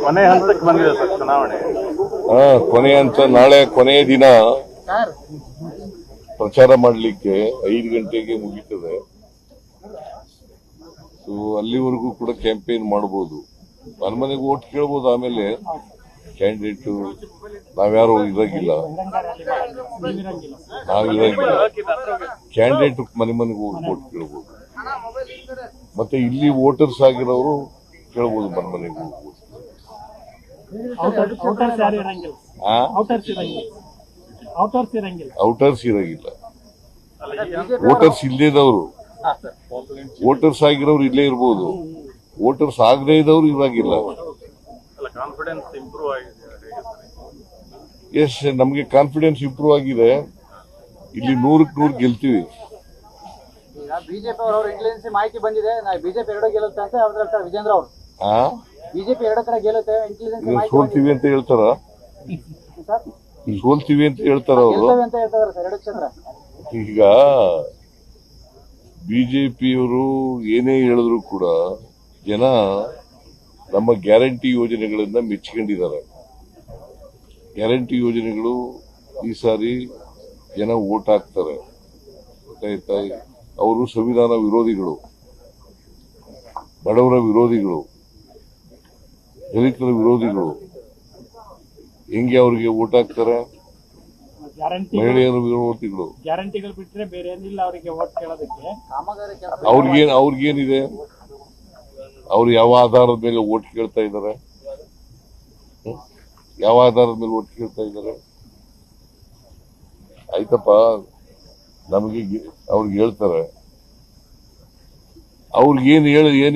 ಕೊನೆ ಹಂತಕ್ಕೆ ಬಂದಿದೆ ಸರ್ ಚುನಾವಣೆ. ಕೊನೆ ಹಂತ. ನಾಳೆ ಕೊನೆಯ ದಿನ ಪ್ರಚಾರ ಮಾಡಲಿಕ್ಕೆ 5 ಗಂಟೆಗೆ ಮುಗೀತದೆ. ಸೊ ಅಲ್ಲಿವರೆಗೂ ಕೂಡ ಕ್ಯಾಂಪೇನ್ ಮಾಡಬಹುದು, ಮನೆಗೆ ಓಟ್ ಕೇಳಬಹುದು. ಆಮೇಲೆ ಕ್ಯಾಂಡಿಡೇಟ್ ನಾವ್ಯಾರು ಇರಾಗಿಲ್ಲ, ಕ್ಯಾಂಡಿಡೇಟ್ ಮನೆಗೆ ಹೋಗಿ ಓಟ್ ಕೇಳಬಹುದು. ಮತ್ತೆ ಇಲ್ಲಿ ವೋಟರ್ಸ್ ಆಗಿರೋರು ಕೇಳಬಹುದು ಮನೆಗೆ ಹೋಗಿ. ಔಟರ್ಸ್ ಇರಾಗಿಲ್ಲ, ವೋಟರ್ಸ್ ಇಲ್ಲೇದವರು. ವೋಟರ್ಸ್ ಆಗಿರೋರು ಇಲ್ಲೇ ಇರ್ಬೋದು, ವೋಟರ್ಸ್ ಆಗದೇ ಇದ್ದವ್ರು ಇರಾಗಿಲ್ಲ. ಎಸ್, ನಮಗೆ ಕಾನ್ಫಿಡೆನ್ಸ್ ಇಂಪ್ರೂವ್ ಆಗಿದೆ. ಇಲ್ಲಿ 100ಕ್ಕೆ 100 ಗೆಲ್ತೀವಿ. ಬಿಜೆಪಿ ಅವರು ಇಂಟೆಲಿಜೆನ್ಸ್ ಮಾಹಿತಿ ಬಂದಿದೆ, ಬಿಜೆಪಿ 2 ಗೆಲ್ಲುತ್ತೆ ಅಂತ ಹೇಳ್ತಾರೆ ವಿಜೇಂದ್ರ ಅವರು. ಬಿಜೆಪಿ 2 ಕಡೆ ಗೆಲ್ಲುತ್ತೆ, ಇಂಟೆಲಿಜೆನ್ಸ್ ಸೋಲ್ತೀವಿ ಅಂತ ಹೇಳ್ತಾರ, ಸೋಲ್ತೀವಿ ಅಂತ ಹೇಳ್ತಾರ ಅವರು. ಈಗ ಬಿಜೆಪಿಯವರು ಏನೇ ಹೇಳಿದ್ರು ಕೂಡ ಜನ ನಮ್ಮ ಗ್ಯಾರಂಟಿ ಯೋಜನೆಗಳನ್ನ ಮೆಚ್ಚಿಕೊಂಡಿದ್ದಾರೆ. ಗ್ಯಾರಂಟಿ ಯೋಜನೆಗಳು ಈ ಸಾರಿ ಜನ ವೋಟ್ ಹಾಕ್ತಾರೆ. ಗೊತ್ತಾಯ್ತಾ? ಅವರು ಸಂವಿಧಾನ ವಿರೋಧಿಗಳು, ಬಡವರ ವಿರೋಧಿಗಳು, ದಲಿತರ ವಿರೋಧಿಗಳು. ಹೆಂಗೆ ಅವ್ರಿಗೆ ವೋಟ್ ಹಾಕ್ತಾರೆ? ಮಹಿಳೆಯರ ವಿರೋಧಿಗಳು. ಗ್ಯಾರಂಟಿಗಳು ಬಿಟ್ಟರೆ ಬೇರೆ ಏನಿಲ್ಲ ಅವರಿಗೆ ವೋಟ್ ಕೇಳೋದಕ್ಕೆ. ಅವ್ರಿಗೇನಿದೆ? ಅವ್ರು ಯಾವ ಆಧಾರದ ಮೇಲೆ ವೋಟ್ ಕೇಳ್ತಾ ಇದ್ದಾರೆ? ಯಾವ ಆಧಾರದ ಮೇಲೆ ವೋಟ್ ಕೇಳ್ತಾ ಇದ್ದಾರೆ? ಆಯ್ತಪ್ಪ, ನಮಗೆ ಅವ್ರಿಗೆ ಹೇಳ್ತಾರೆ. ಅವ್ರಿಗೆ ಏನ್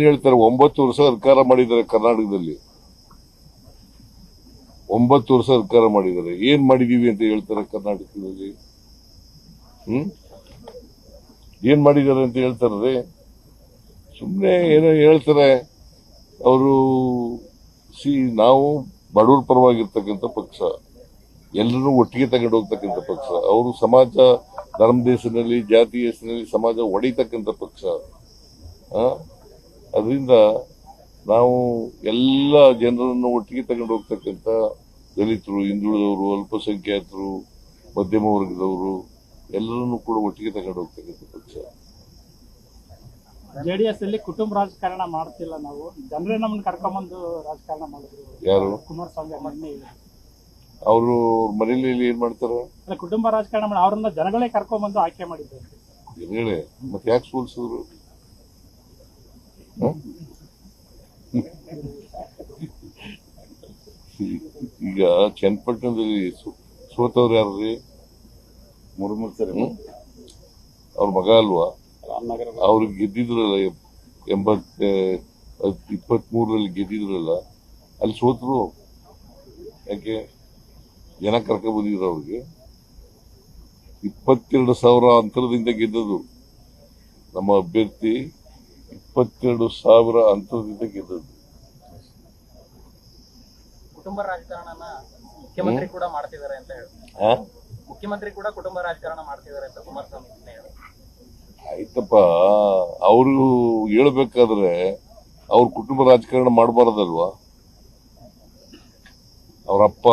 ಹೇಳ್ತಾರೆ? 9 ವರ್ಷ ಸರ್ಕಾರ ಮಾಡಿದ್ದಾರೆ ಕರ್ನಾಟಕದಲ್ಲಿ. 9 ವರ್ಷ ಸರ್ಕಾರ ಮಾಡಿದ್ದಾರೆ. ಏನ್ ಮಾಡಿದೀವಿ ಅಂತ ಹೇಳ್ತಾರೆ ಕರ್ನಾಟಕದಲ್ಲಿ? ಏನ್ ಮಾಡಿದ್ದಾರೆ ಅಂತ ಹೇಳ್ತಾರೆ? ಸುಮ್ಮನೆ ಏನೋ ಹೇಳ್ತಾರೆ ಅವರು. ನಾವು ಬಡವರ ಪರವಾಗಿರ್ತಕ್ಕಂಥ ಪಕ್ಷ, ಎಲ್ಲರೂ ಒಟ್ಟಿಗೆ ತಗೊಂಡು ಹೋಗ್ತಕ್ಕಂಥ ಪಕ್ಷ. ಅವರು ಸಮಾಜ, ಧರ್ಮ ದೇಶದಲ್ಲಿ, ಜಾತಿ ಹೆಸರಿನಲ್ಲಿ ಸಮಾಜ ಒಡೆಯತಕ್ಕಂಥ ಪಕ್ಷ. ಅದರಿಂದ ನಾವು ಎಲ್ಲ ಜನರನ್ನು ಒಟ್ಟಿಗೆ ತಗೊಂಡು ಹೋಗ್ತಕ್ಕಂಥ ದಲಿತರು, ಹಿಂದುಳಿದವರು, ಅಲ್ಪಸಂಖ್ಯಾತರು, ಮಧ್ಯಮ ವರ್ಗದವರು ಎಲ್ಲರನ್ನೂ ಕೂಡ ಒಟ್ಟಿಗೆ ತಗೊಂಡು ಹೋಗ್ತಕ್ಕಂಥ ಪಕ್ಷ. ಜೆಡಿಎಸ್ ಅಲ್ಲಿ ಕುಟುಂಬ ರಾಜಕಾರಣ ಮಾಡ್ತಿಲ್ಲ, ನಾವು ಜನರೇ ನಮ್ಮನ್ನ ಕರ್ಕೊಂಡ್ಬಂದು ರಾಜಕಾರಣ ಮಾಡಿದ್ರು. ಯಾರು? ಕುಮಾರಸ್ವಾಮಿ. ಅವರು ಮನೆಯಲ್ಲಿ ಏನ್ ಮಾಡ್ತಾರೆ? ಕುಟುಂಬ ರಾಜಕಾರಣ ಮಾಡಿ ಅವ್ರನ್ನ ಜನಗಳೇ ಕರ್ಕೊಂಡ್ಬಂದು ಆಯ್ಕೆ ಮಾಡಿದ್ದಾರೆ. ಜನಗಳೇ ಮತ್ತೆ ಯಾಕೆ ಸೋಲ್ಸಿದ್ರು? ಈಗ ಚನ್ನಪಟ್ಟಣದಲ್ಲಿ ಸೋತವ್ರು ಯಾರ್ರಿ? ಅವ್ರ ಮಗ ಅಲ್ವಾ? ಅವ್ರಿಗೆ ಗೆದ್ದಿದ್ರಲ್ಲ 23ರಲ್ಲಿ ಗೆದ್ದಿದ್ರಲ್ಲ, ಅಲ್ಲಿ ಸೋತರು. ಯಾಕೆ? ಜನ ಕರ್ಕೊಂಡ್ ಬಂದಿದ್ರು ಅವ್ರಿಗೆ. 22,000 ಅಂತರದಿಂದ ಗೆದ್ದದು ನಮ್ಮ ಅಭ್ಯರ್ಥಿ. 22,000 ಅಂತರದಿಂದ ಗೆದ್ದದ್ದು. ಕುಟುಂಬ ರಾಜಕಾರಣನ ಮುಖ್ಯಮಂತ್ರಿ ಕೂಡ ಮಾಡ್ತಿದ್ದಾರೆ ಅಂತ ಹೇಳಿ, ಮುಖ್ಯಮಂತ್ರಿ ಕೂಡ ಕುಟುಂಬ ರಾಜಕಾರಣ ಮಾಡ್ತಿದ್ದಾರೆ ಅಂತ ಕುಮಾರಸ್ವಾಮಿ ಹೇಳಿ. ಆಯ್ತಪ್ಪ, ಅವರು ಹೇಳ್ಬೇಕಾದ್ರೆ ಅವ್ರ ಕುಟುಂಬ ರಾಜಕಾರಣ ಮಾಡಬಾರದಲ್ವಾ? ಅವ್ರಪ್ಪ,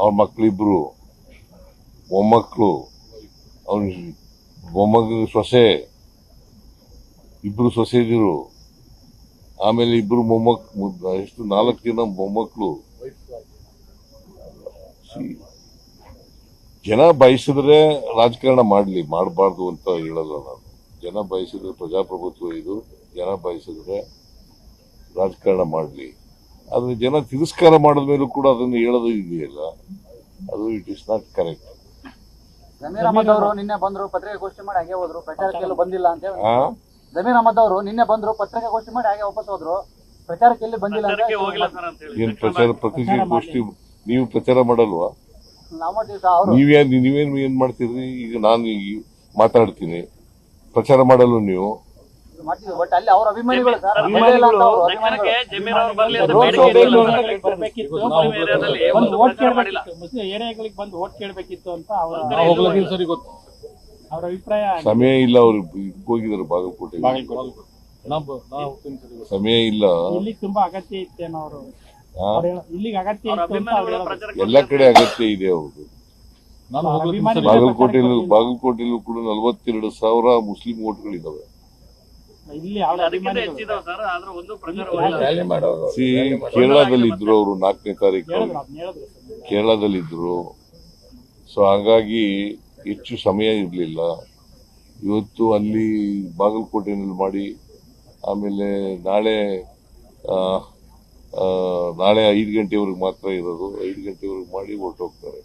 ಅವ್ರ ಮಕ್ಳಿಬ್ರು, ಮೊಮ್ಮಕ್ಕಳು, ಅವ್ರ ಮೊಮ್ಮಗ ಸೊಸೆ, ಇಬ್ರು ಸೊಸೆದಿರು, ಆಮೇಲೆ ಇಬ್ರು ಎಷ್ಟು 4 ಜನ ಮೊಮ್ಮಕ್ಕಳು. ಜನ ಬಯಸಿದ್ರೆ ರಾಜಕಾರಣ ಮಾಡ್ಲಿ, ಮಾಡಬಾರ್ದು ಅಂತ ಹೇಳಲ್ಲ ನಾನು. ಜನ ಬಯಸಿದ್ರೆ ಪ್ರಜಾಪ್ರಭುತ್ವ ಇದು, ಜನ ಬಯಸಿದ್ರೆ ರಾಜಕಾರಣ ಮಾಡ್ಲಿ. ಆದ್ರೆ ಜನ ತಿರಸ್ಕಾರ ಮಾಡಿದ ಮೇಲೂ ಕೂಡ ಅದನ್ನು ಹೇಳೋದು ಇದೆಯಲ್ಲ, ಅದು it is not correct. Zameer Ahmed ಅವರು ನಿನ್ನೆ ಬಂದ್ರು, ಪತ್ರಿಕಾಗೋಷ್ಠಿ ಮಾಡಿ ಹಾಗೆ ಹೋದ್ರು, ಪ್ರಚಾರಕ್ಕೆ ಬಂದಿಲ್ಲ ಅಂತ ಹೇಳಿ. ಜಮೀರ್ ಅಹಮದ್ ಅವರು ನಿನ್ನೆ ಬಂದ್ರು, ಪತ್ರಿಕಾಗೋಷ್ಠಿ ಮಾಡಿ ಹಾಗೆ ವಾಪಸ್ ಹೋದ್ರು, ಪ್ರಚಾರಕ್ಕೆ ಎಲ್ಲಿ ಬಂದಿಲ್ಲ ಅಂತ. ಏನ್ ಪ್ರಚಾರ ಪತ್ರಿಕಾಗೋಷ್ಠಿ? ನೀವು ಪ್ರಚಾರ ಮಾಡಲ್ವಾ? ನೀವೇನ್ ಏನ್ ಮಾಡ್ತೀರಿ? ಈಗ ನಾನು ಮಾತಾಡ್ತೀನಿ, ಪ್ರಚಾರ ಮಾಡಲ್ವ ನೀವು? ಬಟ್ ಅಲ್ಲಿ ಅವ್ರ ಅಭಿಮಾನಿಗಳು ಮುಸ್ಲಿಂ ಏರಿಯಾಗಳಿಗೆ ಬಂದು ವೋಟ್ ಕೇಳಬೇಕಿತ್ತು ಅಂತ ಅವರ ಅಭಿಪ್ರಾಯ. ಸಮಯ ಇಲ್ಲ, ಅವ್ರು ಹೋಗಿದ್ದಾರೆ ಬಾಗಲಕೋಟೆ. ಸಮಯ ಇಲ್ಲ. ಇಲ್ಲಿಗೆ ತುಂಬಾ ಅಗತ್ಯ ಇತ್ತೇನೋ ಅವರು ಆ? ಇಲ್ಲಿಗೆ ಅಗತ್ಯ ಇತ್ತು ಅಂತ ಅವ್ರು ಹೇಳೋದು. ಎಲ್ಲ ಕಡೆ ಅಗತ್ಯ ಇದೆ ಅವ್ರದ್ದು. ಅಭಿಮಾನಿಗಳ ಬಾಗಲಕೋಟೆಯಲ್ಲೂ ಕೂಡ 42,000 ಮುಸ್ಲಿಂ ಓಟ್ಗಳಿದ್ದಾವೆ. ಇಲ್ಲಿ ಯಾವ ಅಭಿಮಾನಿಗಳು ಕೇರಳದಲ್ಲಿದ್ರು ಅವರು 4ನೇ ತಾರೀಕು ಹೇಳಿದ್ರು ಅದನ್ನ ಹೇಳಿದ್ರು ಸರ್. ಕೇರಳದಲ್ಲಿದ್ರು. ಸೊ ಹಾಗಾಗಿ ಹೆಚ್ಚು ಸಮಯ ಇರಲಿಲ್ಲ. ಇವತ್ತು ಅಲ್ಲಿ ಬಾಗಲಕೋಟೆನಲ್ಲಿ ಮಾಡಿ ಆಮೇಲೆ ನಾಳೆ 5 ಗಂಟೆವರೆಗೆ ಮಾತ್ರ ಇರೋದು. 5 ಗಂಟೆವರೆಗೆ ಮಾಡಿ ಹೊರಟೋಗ್ತಾರೆ.